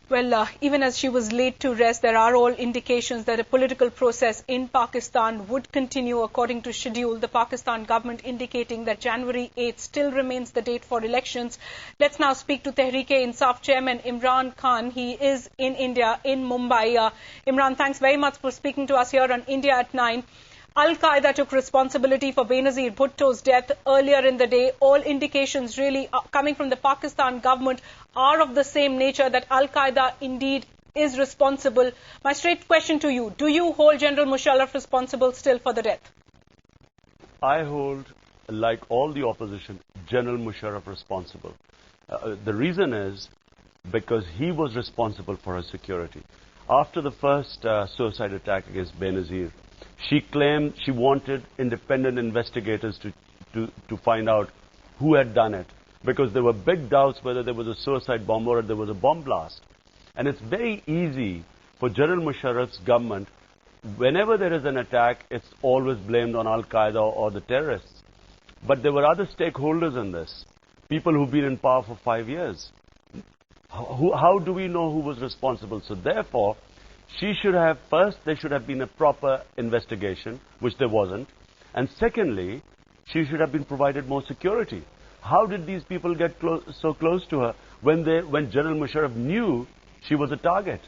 Well, even as she was laid to rest, there are all indications that a political process in Pakistan would continue according to schedule. The Pakistan government indicating that January 8th still remains the date for elections. Let's now speak to Tehreek-e-Insaf chairman Imran Khan. He is in India, in Mumbai. Imran, thanks very much for speaking to us here on India at 9. Al-Qaeda took responsibility for Benazir Bhutto's death earlier in the day. All indications really coming from the Pakistan government are of the same nature, that Al-Qaeda indeed is responsible. My straight question to you, do you hold General Musharraf responsible still for the death? I hold, like all the opposition, General Musharraf responsible. The reason is because he was responsible for her security. After the first suicide attack against Benazir, she claimed she wanted independent investigators to find out who had done it, because there were big doubts whether there was a suicide bomb or there was a bomb blast. And it's very easy for General Musharraf's government, whenever there is an attack, it's always blamed on Al-Qaeda or the terrorists. But there were other stakeholders in this, people who've been in power for 5 years. How do we know who was responsible? So therefore, she should have, first, there should have been a proper investigation, which there wasn't. And secondly, she should have been provided more security. How did these people get so close to her when General Musharraf knew she was a target?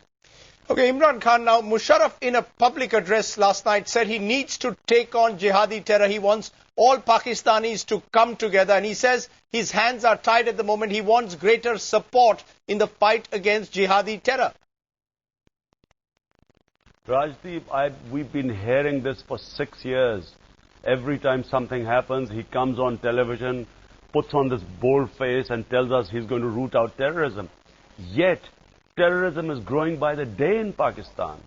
Okay, Imran Khan, now Musharraf in a public address last night said he needs to take on jihadi terror. He wants all Pakistanis to come together, and he says his hands are tied at the moment. He wants greater support in the fight against jihadi terror. Rajdeep, we've been hearing this for 6 years. Every time something happens, he comes on television, puts on this bold face and tells us he's going to root out terrorism. Yet, terrorism is growing by the day in Pakistan.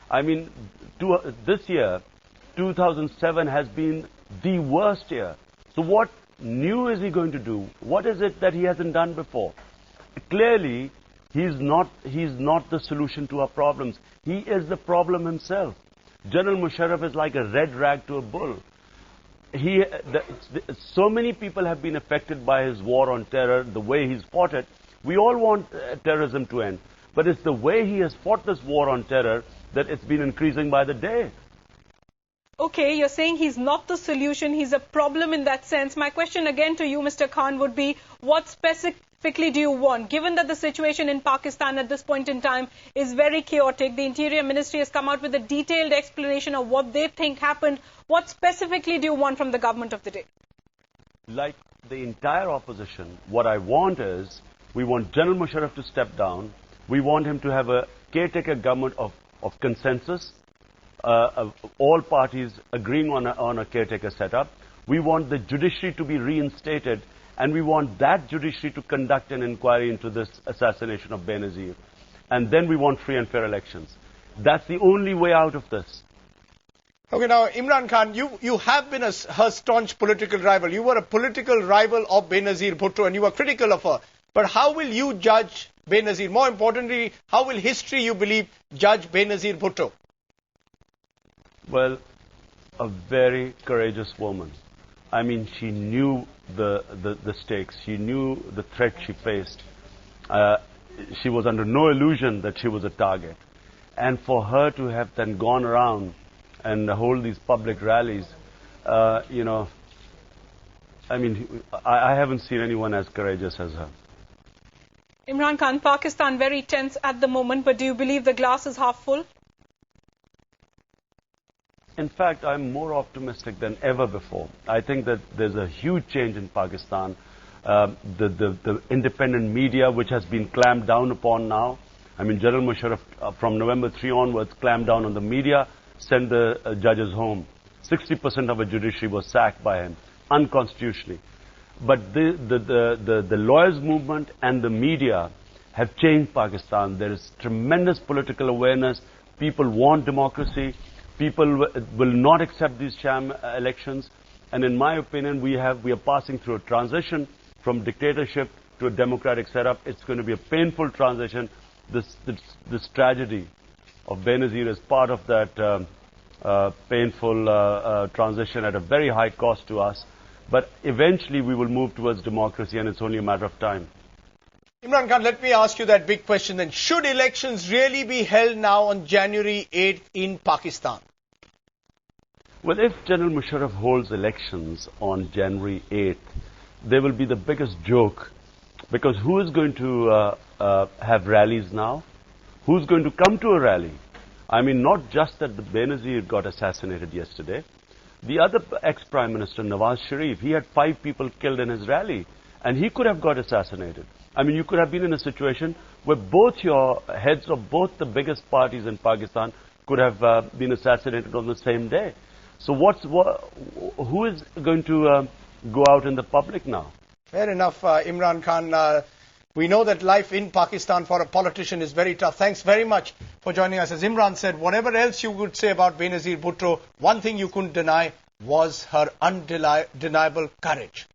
I mean, this year, 2007 has been the worst year. So what new is he going to do? What is it that he hasn't done before? Clearly, he's not the solution to our problems. He is the problem himself. General Musharraf is like a red rag to a bull. So many people have been affected by his war on terror, the way he's fought it. We all want terrorism to end. But it's the way he has fought this war on terror that it's been increasing by the day. Okay, you're saying he's not the solution, he's a problem in that sense. My question again to you, Mr. Khan, would be, what specifically do you want? Given that the situation in Pakistan at this point in time is very chaotic, the Interior Ministry has come out with a detailed explanation of what they think happened. What specifically do you want from the government of the day? Like the entire opposition, what I want is, we want General Musharraf to step down. We want him to have a caretaker government of consensus, all parties agreeing on a caretaker setup. We want the judiciary to be reinstated, and we want that judiciary to conduct an inquiry into this assassination of Benazir. And then we want free and fair elections. That's the only way out of this. Okay, now Imran Khan, you have been her staunch political rival. You were a political rival of Benazir Bhutto, and you were critical of her. But how will you judge Benazir? More importantly, how will history, you believe, judge Benazir Bhutto? Well, a very courageous woman. I mean, she knew the stakes. She knew the threat she faced. She was under no illusion that she was a target. And for her to have then gone around and hold these public rallies, you know, I mean, I haven't seen anyone as courageous as her. Imran Khan, Pakistan very tense at the moment, but do you believe the glass is half full? In fact, I'm more optimistic than ever before. I think that there's a huge change in Pakistan. The independent media, which has been clamped down upon now. I mean, General Musharraf, from November 3 onwards, clamped down on the media, sent the judges home. 60% of a judiciary was sacked by him, unconstitutionally. But the lawyers' movement and the media have changed Pakistan. There is tremendous political awareness. People want democracy. People will not accept these sham elections. And in my opinion, we are passing through a transition from dictatorship to a democratic setup. It's going to be a painful transition. This tragedy of Benazir is part of that painful transition at a very high cost to us. But eventually we will move towards democracy, and it's only a matter of time. Imran Khan, let me ask you that big question then. Should elections really be held now on January 8th in Pakistan? Well, if General Musharraf holds elections on January 8th, they will be the biggest joke, because who is going to have rallies now? Who's going to come to a rally? I mean, not just that the Benazir got assassinated yesterday. The other ex-Prime Minister, Nawaz Sharif, he had 5 people killed in his rally, and he could have got assassinated. I mean, you could have been in a situation where both your heads of both the biggest parties in Pakistan could have been assassinated on the same day. So who is going to go out in the public now? Fair enough, Imran Khan. We know that life in Pakistan for a politician is very tough. Thanks very much for joining us. As Imran said, whatever else you would say about Benazir Bhutto, one thing you couldn't deny was her undeniable courage.